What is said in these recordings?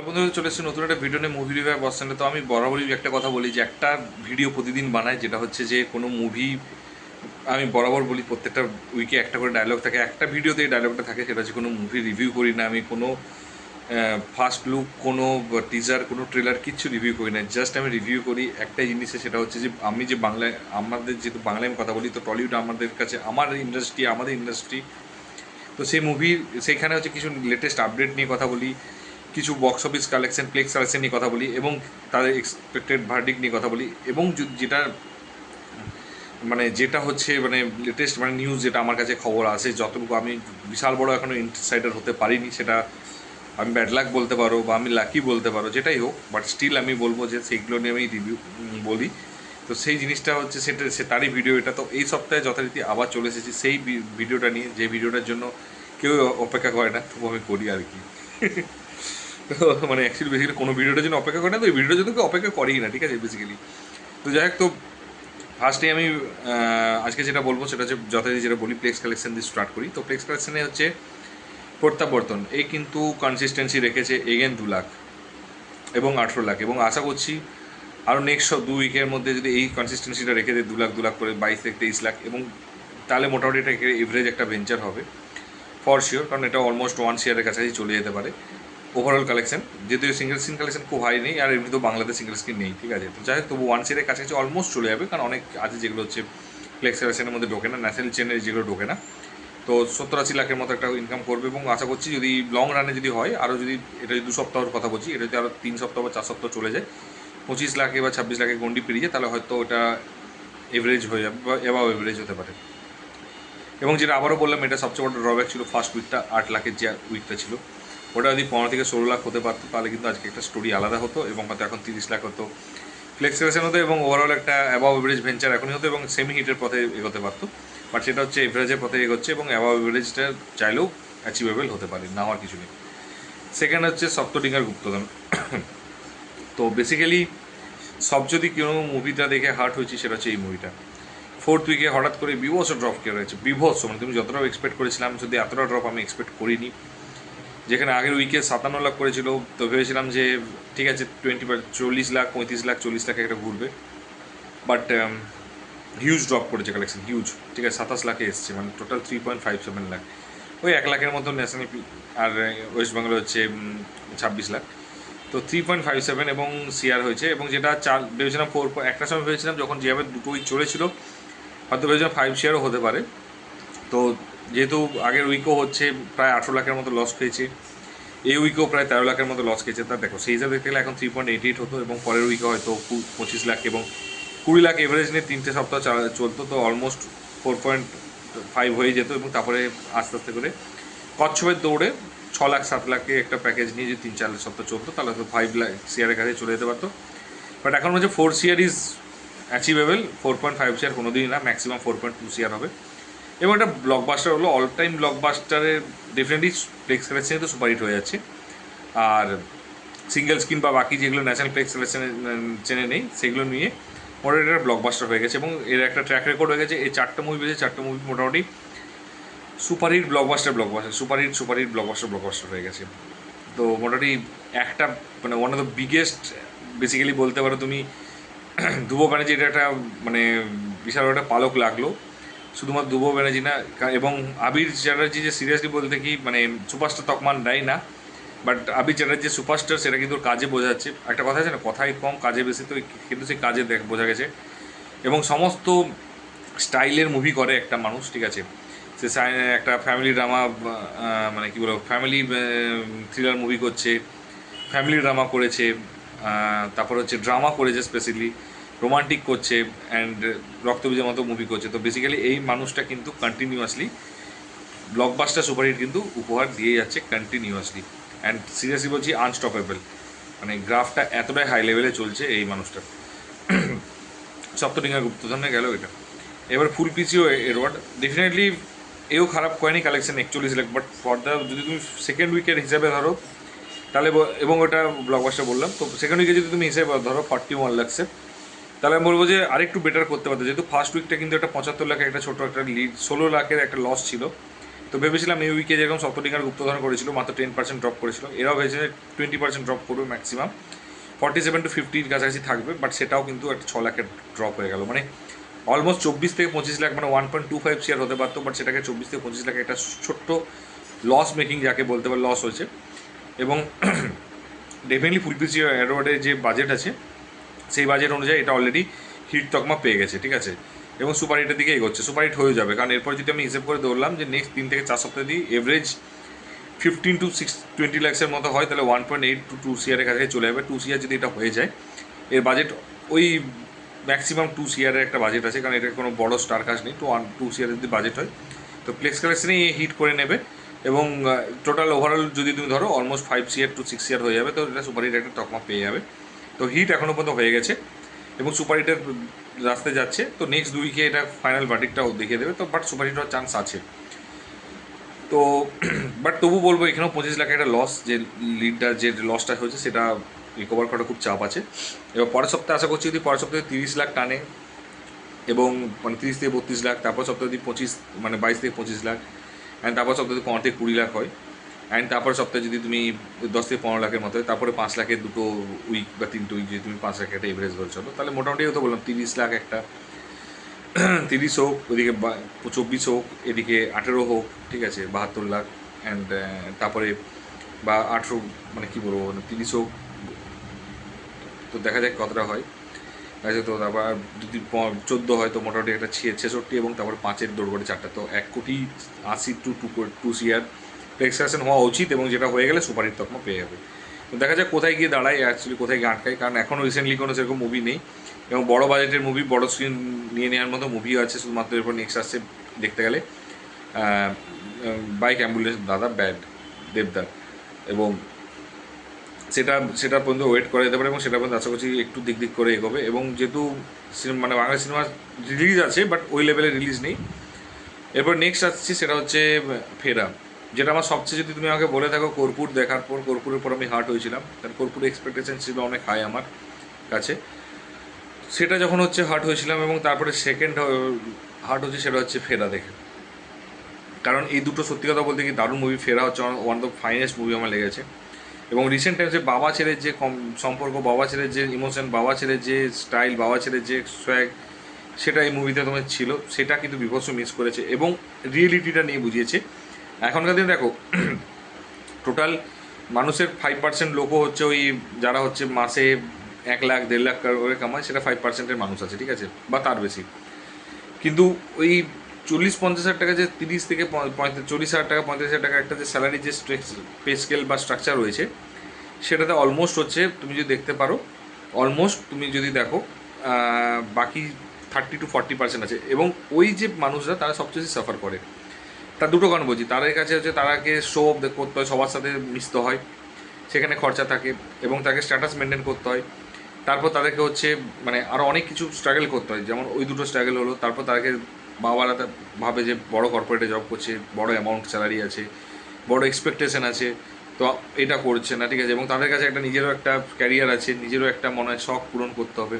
বন্ধুরা চলে এসেছে নতুন একটা ভিডিও নিয়ে মুভি রিভিউ বসছেন। তো আমি বরাবরই একটা কথা বলি যে একটা ভিডিও প্রতিদিন বানাই, যেটা হচ্ছে যে কোনো মুভি আমি বরাবর বলি প্রত্যেকটা উইকে একটা করে ডায়লগ থাকে, একটা ভিডিওতে এই ডায়লগটা থাকে, সেটা হচ্ছে কোনো মুভি রিভিউ করি না আমি, কোনো ফার্স্ট লুক, কোনো টিজার, কোনো ট্রেলার কিচ্ছু রিভিউ করি না। জাস্ট আমি রিভিউ করি একটাই জিনিসে, সেটা হচ্ছে যে আমি যে বাংলায়, আমাদের যেহেতু বাংলায় আমি কথা বলি, তো টলিউড আমাদের কাছে আমাদের ইন্ডাস্ট্রি, তো সেই মুভির সেইখানে হচ্ছে কিছু লেটেস্ট আপডেট নিয়ে কথা বলি, কিছু বক্স অফিস কালেকশন, প্লেক্স কালেকশন নিয়ে কথা বলি, এবং তাদের এক্সপেক্টেড ভার্ডিক্ট নিয়ে কথা বলি, এবং যেটা যেটা হচ্ছে লেটেস্ট নিউজ, যেটা আমার কাছে খবর আছে যতটুকু, আমি বিশাল বড় এখনও ইনসাইডার হতে পারিনি, সেটা আমি ব্যাড লাক বলতে পারো বা আমি লাকি বলতে পারো, যেটাই হোক, বাট স্টিল আমি বলবো যে সেইগুলো নিয়ে আমি রিভিউ বলি। তো সেই জিনিসটা হচ্ছে সে তারই ভিডিও এটা। তো এই সপ্তাহে যথারীতি আবার চলে এসেছি সেই ভিডিওটা নিয়ে, যে ভিডিওটার জন্য কেউ অপেক্ষা করে না, তবু আমি করি আর কি। তো অ্যাকচুয়ালি বেসিক্যালি কোনো ভিডিওটার জন্য অপেক্ষা করে না, তো এই ভিডিওটার জন্য কেউ অপেক্ষা করেই না, ঠিক আছে বেসিক্যালি। তো যাই হোক, তো ফার্স্টে আমি আজকে যেটা বলবো সেটা হচ্ছে যথারীতি যেটা বলি, প্লেক্স কালেকশন দিয়ে স্টার্ট করি। তো প্লেক্স কালেকশনে হচ্ছে প্রত্যাবর্তন, এই কিন্তু কনসিস্টেন্সি রেখেছে এগেন 2 লাখ এবং 18 লাখ, এবং আশা করছি আরও নেক্সট 2 উইকের মধ্যে যদি এই কনসিস্টেন্সিটা রেখে দেয় 2 লাখ করে 22 থেকে 23 লাখ, এবং তাহলে মোটামুটি এটা এভারেজ একটা ভেঞ্চার হবে ফর শিওর, কারণ এটা অলমোস্ট 1 শেয়ারের কাছাকাছি চলে যেতে পারে ওভারঅল কালেকশন, যেহেতু সিঙ্গেল স্ক্রিন কালেকশন খুব হাই নেই, আর এমনি তো বাংলাদেশ সিঙ্গেল স্ক্রিন নেই, ঠিক আছে। তো যাই হোক, তবু 1 শেয়ারের কাছাকাছি অলমোস্ট চলে যাবে, কারণ অনেক আছে যেগুলো হচ্ছে ফ্লেক্স কালেকশনের মধ্যে ঢোকে না, ন্যাশনাল চেনের যেগুলো ঢোকে না। তো 70-80 লাখের মতো একটা ইনকাম করবে, এবং আশা করছি যদি লং রানে যদি হয়, আরও যদি, এটা যদি 2 সপ্তাহের কথা বলছি, এটা যদি আরও 3 সপ্তাহ বা 4 সপ্তাহ চলে যায়, 25 লাখে বা 26 লাখে গন্ডি পেরিয়ে যায়, তাহলে হয়তো ওটা এভারেজ হয়ে যাবে বা এভাব এভারেজ হতে পারে। এবং যেটা আবারও বললাম, এটা সবচেয়ে বড় ড্রব্যাক ছিল ফার্স্ট উইকটা, 8 লাখের যে উইকটা ছিল, ওটা যদি 15 থেকে 16 লাখ হতে পারতো, তাহলে কিন্তু আজকে একটা স্টোরি আলাদা হতো, এবং হয়তো এখন 30 লাখ হতো, ফ্লেক্সিলেশন হতো, এবং ওভারঅল একটা অ্যাবাভ এভারেজ ভেঞ্চার এখনই হতো, এবং সেমি হিটের পথে এগোতে পারতো। বাট সেটা হচ্ছে এভারেজের পথে এগোচ্ছে, এবং অ্যাবাভ এভারেজটা চাইলেও অ্যাচিভেবল হতে পারে, না হওয়ার কিছু নেই। সেকেন্ড হচ্ছে সপ্তডিঙ্গার গুপ্তধন। তো বেসিক্যালি সব যদি কোনো মুভিটা দেখে হার্ট হয়েছি, সেটা হচ্ছে এই মুভিটা। ফোর্থ উইকে হঠাৎ করে বিভৎস ড্রপ কে রয়েছে, বিভৎস, তুমি যতটাও এক্সপেক্ট করেছিলাম, যদি এতটা ড্রপ আমি এক্সপেক্ট করিনি। যেখানে আগের উইকে 57 লাখ করেছিল, তো ভেবেছিলাম যে ঠিক আছে 40 লাখ, 35 লাখ, 40 লাখে একটা ঘুরবে, বাট হিউজ ড্রপ করেছে কালেকশন, হিউজ, ঠিক আছে। 27 লাখে এসছে, টোটাল 3.57 লাখ, ওই 1 লাখের মতো ন্যাশনাল, আর ওয়েস্ট বেঙ্গল হচ্ছে 26 লাখ। তো 3.57 এবং সিআর হয়েছে, এবং যেটা ভেবেছিলাম 4, একটা সময় ভেবেছিলাম যখন যেভাবে 2 উইক চলেছিল, হয়তো ভেবেছিলাম 5 শেয়ারও হতে পারে। তো যেহেতু আগের উইকও হচ্ছে প্রায় 18 লাখের মতো লস খেয়েছে, এই উইকেও প্রায় 13 লাখের মতো লস খেয়েছে, তা দেখো সেই হিসাবে দেখতে গেলে এখন 3.88 হতো, এবং পরের উইকে হয়তো 25 লাখ এবং 20 লাখ এভারেজ নিয়ে 3 সপ্তাহ চলতো, তো অলমোস্ট 4.5 হয়ে যেত, এবং তারপরে আস্তে আস্তে করে কচ্ছপের দৌড়ে 6 লাখ 7 লাখে একটা প্যাকেজ নিয়ে যে 3-4 সপ্তাহ চলতো, তাহলে তো 5 লাখ শেয়ারের কাছে চলে যেতে পারতো। বাট এখন হচ্ছে 4 শেয়ার ইজ অ্যাচিভেবল, 4.5 শেয়ার কোনো দিনই না, ম্যাক্সিমাম 4.2 শেয়ার হবে, এবং একটা ব্লকবাস্টার হলো, অল টাইম ব্লকবাস্টারের ডেফিনেটলি প্লেক্স কালেকশনে তো সুপারহিট হয়ে যাচ্ছে। আর সিঙ্গেল স্ক্রিন বা বাকি যেগুলো ন্যাশনাল প্লেক্স কালেকশনে চেনে নেই, সেগুলো নিয়ে মোটামুটি একটা ব্লকবাস্টার হয়ে গেছে, এবং এর একটা ট্র্যাক রেকর্ড হয়ে গেছে। এই 4টে মুভি পেয়েছে, 4টে মুভি মোটামুটি সুপারহিট ব্লকবাস্টার সুপারহিট ব্লকবাস্টার হয়ে গেছে। তো মোটামুটি একটা one of the biggest, basically বলতে পারো তুমি, ধ্রুব ব্যানার্জি, এটা একটা বিশাল একটা পালক লাগলো, শুধুমাত্র ধ্রুব ব্যানার্জি না, এবং আবির চ্যাটার্জি, যে সিরিয়াসলি বলতে কি সুপারস্টার তকমান দেয় না, বাট আবির চ্যাটার্জি সুপারস্টার, সেটা কিন্তু কাজে বোঝা যাচ্ছে। একটা কথা আছে না, কথাই কম কাজে বেশি, তো কিন্তু সেই কাজে বোঝা গেছে। এবং সমস্ত স্টাইলের মুভি করে একটা মানুষ, ঠিক আছে, সে একটা ফ্যামিলি ড্রামা, কী বলবো, ফ্যামিলি থ্রিলার মুভি করছে, ফ্যামিলি ড্রামা করেছে, তারপর হচ্ছে ড্রামা করেছে, স্পেশালি রোমান্টিক করছে, অ্যান্ড রক্তবীজের মতো মুভি করছে। তো বেসিক্যালি এই মানুষটা কিন্তু কন্টিনিউয়াসলি ব্লকবাস্টার সুপারহিট কিন্তু উপহার দিয়ে যাচ্ছে কন্টিনিউয়াসলি, অ্যান্ড সিরিয়াসলি বলছি আনস্টপেবল, গ্রাফটা এতটাই হাই লেভেলে চলছে এই মানুষটা। সপ্তডিঙ্গা গুপ্তধনে গেল এটা। এবার ফুল পিসিও এডওয়ার্ড, ডেফিনেটলি এও খারাপ করেনি collection 41 lakh, but for the, যদি তুমি সেকেন্ড উইকের হিসাবে ধরো তাহলে, এবং ওটা ব্লকবাস্টার বললাম, তো সেকেন্ড উইকে যদি তুমি হিসেবে ধরো 41 লাখসে, তাহলে আমি বলবো যে আরেকটু বেটার করতে পারতো, যেহেতু ফার্স্ট উইকটা কিন্তু একটা 75 লাখের একটা ছোটো একটা লিড, 16 লাখের একটা লস ছিল, তো ভেবেছিলাম এই উইকে যেরকম সপ্তটিকার গুপ্তধন করেছিল মাত্র 10% ড্রপ করেছিল, এরাও ভেবেছে 20% ড্রপ করবে ম্যাক্সিমাম, 47 to 50 কাছাকাছি থাকবে, বাট সেটাও কিন্তু একটা 6 লাখের ড্রপ হয়ে গেল, মানে অলমোস্ট 24 থেকে 25 লাখ, মানে 1.25 শেয়ার হতে পারতো, বাট সেটাকে 24 থেকে 25 লাখ একটা ছোট্ট লস মেকিং যাকে বলতে পারে লস হয়েছে। এবং ডেফিনেটলি ফুলফিল অ্যাওয়ার্ডের যে বাজেট আছে সেই বাজেট অনুযায়ী এটা অলরেডি হিট তকমা পেয়ে গেছে, ঠিক আছে, এবং সুপার হিটের দিকে এগোচ্ছে, সুপার হিট হয়ে যাবে, কারণ এরপর যদি আমি হিসেব করে ধরলাম যে নেক্সট 3 থেকে 4 সপ্তাহ দিয়ে এভারেজ 15 to 20 লাখসের মতো হয়, তাহলে 1.8 to 2 সিআরের কাছাকাছি চলে যাবে। 2 সিআর যদি এটা হয়ে যায়, এর বাজেট ওই ম্যাক্সিমাম 2 সিআরের একটা বাজেট আছে, কারণ এটা কোনো বড় স্টার কাজ নেই, তো 2 সিআরের যদি বাজেট হয় তো ফ্লেক্স কালেকশনেই হিট করে নেবে, এবং টোটাল ওভারঅল যদি তুমি ধরো অলমোস্ট 5 সিআর to 6 সিআর হয়ে যাবে, তো এটা সুপার হিট একটা তকমা পেয়ে যাবে। তো হিট এখনও পর্যন্ত হয়ে গেছে এবং সুপার হিটের রাস্তায় যাচ্ছে, তো নেক্সট 2 উইকে এটা ফাইনাল ভার্ডিক্টটাও দেখিয়ে দেবে, তো বাট সুপার হিট হওয়ার চান্স আছে। তো বাট তবু বলবো এখানেও 25 লাখ একটা লস, যে লিডটার যে লসটা হয়েছে সেটা রিকভার করার খুব চাপ আছে। এবার পরের সপ্তাহে আশা করছি যদি পরের সপ্তাহে 30 লাখ টানে, এবং মানে 30 থেকে 32 লাখ, তারপর সপ্তাহে যদি 25 মানে 22 থেকে 25 লাখ, অ্যান্ড তারপর সপ্তাহে যদি 15 থেকে 20 লাখ হয়, অ্যান্ড তারপর সপ্তাহে যদি তুমি 10 থেকে 15 লাখের মতো হয়, তারপরে 5 লাখের 2 উইক বা 3 উইক যদি তুমি 5 লাখ একটা এভারেজ ধরে চলো, তাহলে মোটামুটি তো বললাম 30 লাখ একটা, 30 হোক ওইদিকে 24 হোক, এদিকে 18 হোক, ঠিক আছে, 72 লাখ, অ্যান্ড তারপরে বা 18, মানে কী বলবো, মানে 30 হোক, তো দেখা যাক কতটা হয়। আচ্ছা, তো তারপর যদি 14 হয় তো মোটামুটি একটা 66, এবং তারপর 5-এর দৌড়গড়ে 4টা, তো 1,80,00,000 to 2 সিআর এক্সট্রাকশন হওয়া উচিত, এবং যেটা হয়ে গেলে সুপার হিট তকমা পেয়ে যাবে। তো দেখা যাক কোথায় গিয়ে দাঁড়ায়, অ্যাকচুয়ালি কোথায় গিয়ে আটকায়, কারণ এখনও রিসেন্টলি কোনো সেরকম মুভি নেই, এবং বড় বাজেটের মুভি, বড় স্ক্রিন নিয়ে নেওয়ার মতো মুভিও আছে শুধুমাত্র। এরপর নেক্সট আসছে দেখতে গেলে বাইক অ্যাম্বুলেন্স দাদা ব্যাড দেবদার, এবং সেটা পর্যন্ত ওয়েট করা যেতে পারে, এবং সেটা পর্যন্ত আশা করছি একটু দিক করে এগোবে। এবং যেহেতু মানে বাংলা সিনেমা রিলিজ আছে, বাট ওই লেভেলে রিলিজ নেই। এরপর নেক্সট আসছি সেটা হচ্ছে ফেরা, যেটা আমার সবচেয়ে, যদি তুমি আমাকে বলে থাকো কর্পূর দেখার পর, কর্পূরের পর আমি হার্ট হয়েছিলাম, কারণ কর্পূরের এক্সপেকটেশন ছিল অনেক হাই আমার কাছে, সেটা যখন হচ্ছে হার্ট হয়েছিলাম, এবং তারপরে সেকেন্ড হার্ট হচ্ছে সেটা হচ্ছে ফেরা দেখে, কারণ এই দুটো সত্যি কথা বলতে কি দারুণ মুভি। ফেরা হচ্ছে one of the finest movie আমার লেগেছে, এবং রিসেন্ট টাইমসে বাবা ছেলের যে সম্পর্ক, বাবা ছেলের যে ইমোশন, বাবা ছেলের যে স্টাইল, বাবা ছেলের যে সোয়াগ, সেটা এই মুভিতে তোমার ছিল, সেটা কিন্তু বিভৎস মিস করেছে, এবং রিয়েলিটিটা নিয়ে বুঝিয়েছে। এখনকার দিনে দেখো টোটাল মানুষের 5% লোকও হচ্ছে ওই যারা হচ্ছে মাসে 1 লাখ 1.5 লাখ করে কামায়, সেটা 5%-এর মানুষ আছে, ঠিক আছে, বা তার বেশি। কিন্তু ওই 40-50 হাজার টাকা, যে 30 থেকে 40 হাজার টাকা, 35 হাজার টাকা একটা যে স্যালারি, যে পে স্কেল বা স্ট্রাকচার রয়েছে, সেটাতে অলমোস্ট হচ্ছে তুমি যদি দেখতে পারো, অলমোস্ট তুমি যদি দেখো বাকি 30 to 40% আছে, এবং ওই যে মানুষরা তারা সবচেয়ে বেশি সাফার করে। তার দুটো কারণ বলছি, তাদের কাছে হচ্ছে তারাকে শো অফ করতে হয়, সবার সাথে মিশতে হয়, সেখানে খরচা থাকে, এবং তাকে স্ট্যাটাস মেনটেন করতে হয়। তারপর তাদেরকে হচ্ছে মানে আরও অনেক কিছু স্ট্রাগল করতে হয়, যেমন ওই দুটো স্ট্রাগল হলো। তারপর তাদেরকে বাবারা ভাবে যে বড় কর্পোরেটে জব করছে, বড় অ্যামাউন্ট স্যালারি আছে, বড় এক্সপেকটেশন আছে, তো এটা করছে না, ঠিক আছে, এবং তাদের কাছে একটা নিজেরও একটা ক্যারিয়ার আছে, নিজেরও একটা মনে হয় শখ পূরণ করতে হবে,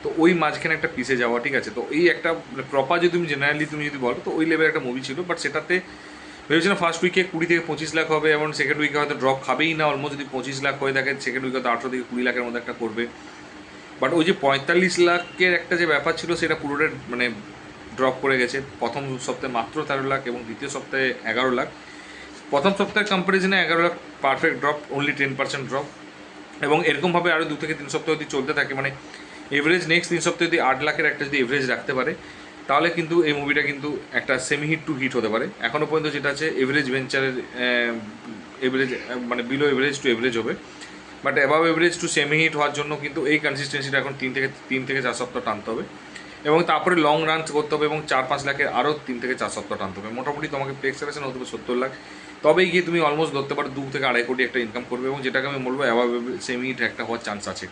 তো ওই মাঝখানে একটা পিসে যাওয়া, ঠিক আছে। তো এই একটা প্রপার যদি তুমি জেনারেলি তুমি যদি বলো, তো ওই লেভেলের একটা মুভি ছিল, বাট সেটাতে ভেবেছিলাম ফার্স্ট উইকে 20 থেকে 25 লাখ হবে, এবং সেকেন্ড উইকে হয়তো ড্রপ খাবেই না, অলমোস্ট যদি 25 লাখ হয়ে থাকে, সেকেন্ড উইকে হয়তো 18 থেকে 20 লাখের মধ্যে একটা করবে। বাট ওই যে 45 লাখের একটা যে ব্যাপার ছিল, সেটা পুরোটা মানে ড্রপ করে গেছে। প্রথম সপ্তাহে মাত্র 13 লাখ, এবং দ্বিতীয় সপ্তাহে 11 লাখ। প্রথম সপ্তাহের কম্পারিজনে 11 lakh perfect drop, only 10% drop, এবং এরকমভাবে আরও 2 থেকে 3 সপ্তাহ যদি চলতে থাকে, মানে এভারেজ নেক্সট 3 সপ্তাহে যদি 8 লাখের একটা যদি এভারেজ রাখতে পারে, তাহলে কিন্তু এই মুভিটা কিন্তু একটা সেমি হিট টু হিট হতে পারে। এখনও পর্যন্ত যেটা আছে এভারেজ ভেঞ্চারের এভারেজ, মানে বিলো এভারেজ টু এভারেজ হবে, but above average to semi hit হওয়ার জন্য কিন্তু এই কনসিস্টেন্সিটা এখন 3 থেকে 4 সপ্তাহ টানতে হবে, এবং তারপরে লং রান করতে হবে, এবং 4-5 লাখের আরও 3 থেকে 4 সপ্তাহ টানতে হবে। মোটামুটি তোমাকে পে এক্সেলেশন হতে হবে 70 লাখ, তবেই গিয়ে তুমি অলমোস্ট ধরতে পারো 2 থেকে 2.5 কোটি একটা ইনকাম করবে, এবং যেটাকে আমি বলবো অ্যাবাভ সেমি হিট একটা হওয়ার চান্স আছে।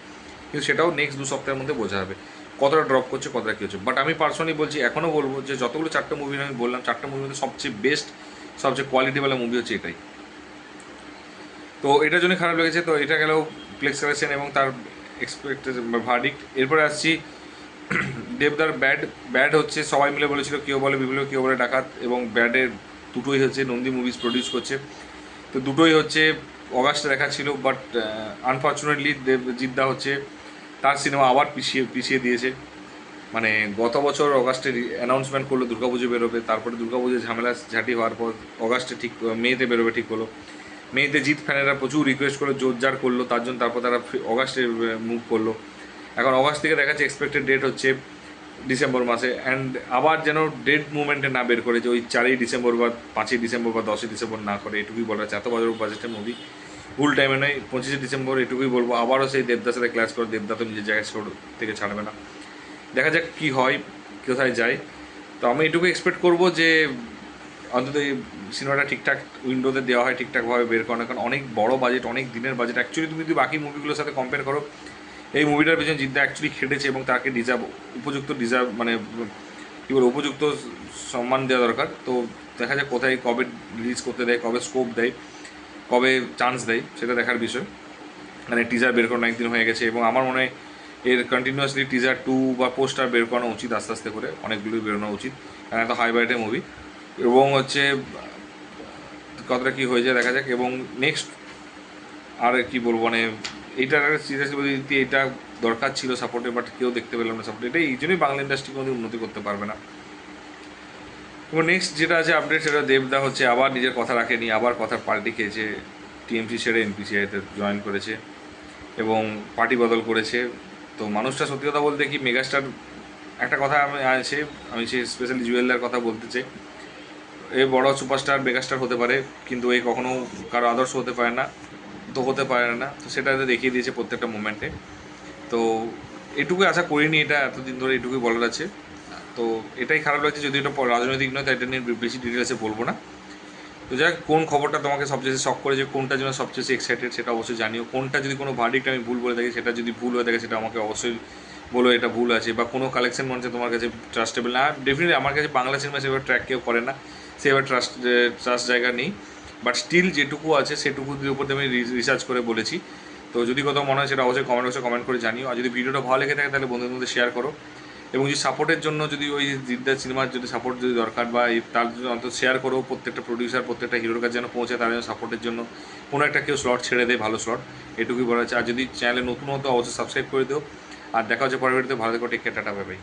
কিন্তু সেটাও নেক্সট 2 সপ্তাহের মধ্যে বোঝা যাবে কতটা ড্রপ করছে, কতটা কী হচ্ছে। বাট আমি পার্সোনালি বলছি, এখনও বলবো যে যতগুলো 4টে মুভি আমি বললাম, 4টে মুভির মধ্যে সবচেয়ে বেস্ট, সবচেয়ে কোয়ালিটিওয়ালা মুভি হচ্ছে এটাই। তো এটার জন্য খারাপ লেগেছে। তো এটা গেলেও ফ্লেক্স কালেকশন এবং তার এক্সপেক্টেড ভার্ডিক্ট। এরপরে আসছি দেবদার ব্যাড হচ্ছে সবাই মিলে বলেছিল, কেউ বলে বিপ্লব, কেউ বলে ডাকাত, এবং ব্যাডের দুটোই হচ্ছে নন্দী মুভিজ প্রডিউস করছে। তো দুটোই হচ্ছে অগাস্টে দেখা ছিল, বাট আনফর্চুনেটলি দেবজিৎদা হচ্ছে তার সিনেমা আবার পিছিয়ে পিছিয়ে দিয়েছে। মানে গত বছর অগাস্টে অ্যানাউন্সমেন্ট করলো দুর্গাপুজো বেরোবে, তারপরে দুর্গাপুজো ঝামেলা ঝাঁটি হওয়ার পর অগাস্টে ঠিক মেতে বেরোবে ঠিক হলো। মেতে জিৎ ফ্যানেরা প্রচুর রিকোয়েস্ট করলো, জোরজার করলো, তার জন্য তারপর তারা অগাস্টে মুভ করলো। এখন অগাস্ট থেকে দেখাচ্ছে এক্সপেক্টেড ডেট হচ্ছে ডিসেম্বর মাসে। অ্যান্ড আবার যেন ডেট মুভমেন্টে না বের করে, যে ওই 4ই ডিসেম্বর বা 5ই ডিসেম্বর বা 10ই ডিসেম্বর না করে, এটুকুই বলা যাচ্ছে। এত বড় বাজেটের মুভি ভুল টাইমে নয়, 25শে ডিসেম্বর, এটুকুই বলবো। আবারও সেই দেবদার সাথে ক্লাস করে, দেবদা তো নিজের জায়গায় থেকে ছাড়বে না। দেখা যাক কী হয়, কোথায় যায়। তো আমি এটুকু এক্সপেক্ট করবো যে অন্তত এই সিনেমাটা ঠিকঠাক উইন্ডোতে দেওয়া হয়, ঠিকঠাকভাবে বের করানো। কারণ অনেক বড় বাজেট, অনেক দিনের বাজেট। অ্যাকচুয়ালি তুমি যদি বাকি মুভিগুলোর সাথে কম্পেয়ার করো, এই মুভিটার পেছনে জিদ্দা অ্যাকচুয়ালি খেটেছে এবং তাকে ডিজার্ভ মানে কী বলবো, উপযুক্ত সম্মান দেওয়া দরকার। তো দেখা যাক কোথায় কবে রিলিজ করতে দেয়, কবে স্কোপ দেয়, কবে চান্স দেয়, সেটা দেখার বিষয়। মানে টিজার বের করানো একদিন হয়ে গেছে এবং আমার মনে হয় এর কন্টিনিউয়াসলি টিজার 2 বা পোস্টার বের করানো উচিত, আস্তে আস্তে করে অনেকগুলোই বেরোনো উচিত, কারণ এত হাই বাজেটের মুভি। এবং হচ্ছে কতটা কী হয়ে যায় দেখা যাক। এবং নেক্সট আর কী বলবো, মানে এইটার সিরিয়াসলি বলতে এটা দরকার ছিল সাপোর্টে, বাট কেউ দেখতে পেলাম না সাপোর্ট। এটা এই জন্যই বাংলা ইন্ডাস্ট্রি কোনোদিন উন্নতি করতে পারবে না। এবং নেক্সট যেটা আছে আপডেট, সেটা দেবদা হচ্ছে আবার নিজের কথা রাখেনি, আবার কথার পাল্টি খেয়েছে। টিএমসি ছেড়ে এনপিসিআইতে জয়েন করেছে এবং পার্টি বদল করেছে। তো মানুষটা সত্যি কথা বলতে কি, মেগাস্টার একটা কথা আমি সে স্পেশালি জুয়েলদার কথা বলতে চাই। এ বড় সুপারস্টার মেগাস্টার হতে পারে, কিন্তু এ কখনো কারো আদর্শ হতে পারে না, তো হতে পারে না। তো সেটা দেখিয়ে দিয়েছে প্রত্যেকটা মোমেন্টে। তো এটুকুই আশা করিনি, এটা এতদিন ধরে এটুকুই বলার আছে। তো এটাই খারাপ লাগছে, যদি এটা রাজনৈতিক নয়, তাই এটা নিয়ে বেশি ডিটেলসে বলবো না। তো যাক, কোন খবরটা তোমাকে সবচেয়ে শক করেছে, কোনটার জন্য সবচেয়ে এক্সাইটেড, সেটা অবশ্যই জানিও। কোনটা যদি কোনো ভার্ডিক্ট আমি ভুল বলে থাকি, সেটা যদি ভুল হয়ে থাকে, সেটা আমাকে অবশ্যই বলো এটা ভুল আছে। বা কোনো কালেকশন মনে হচ্ছে তোমার কাছে ট্রাস্টেবল না, ডেফিনেটলি আমার কাছে বাংলা সিনেমা সেভাবে ট্র্যাক কেউ করে না, সেভাবে ট্রাস্ট জায়গা নেই। বাট স্টিল যেটুকু আছে সেটুকুর উপর আমি রিসার্চ করে বলেছি। তো যদি কোথাও মনে হয় সেটা অবশ্যই কমেন্ট বক্সে কমেন্ট করে জানিও। আর যদি ভিডিওটা ভালো লেগে থাকে তাহলে বন্ধুদের মধ্যে শেয়ার করো। এবং যদি সাপোর্টের জন্য, যদি ওই জিদ্দার সিনেমার যদি সাপোর্ট যদি দরকার, বা তার জন্য অন্তত শেয়ার করো, প্রত্যেকটা প্রডিউসার প্রত্যেকটা হিরোর কাছে যেন পৌঁছে, তার জন্য সাপোর্টের জন্য কোনো একটা কেউ স্লট ছেড়ে দেয়, ভালো স্লট, এটুকুই বলা আছে। আর যদি চ্যানেলে নতুন হতো অবশ্যই সাবস্ক্রাইব করে দিও। আর দেখা হচ্ছে পরের ভিডিওতে। ভালো থেকো, take care, ta-ta, bye by.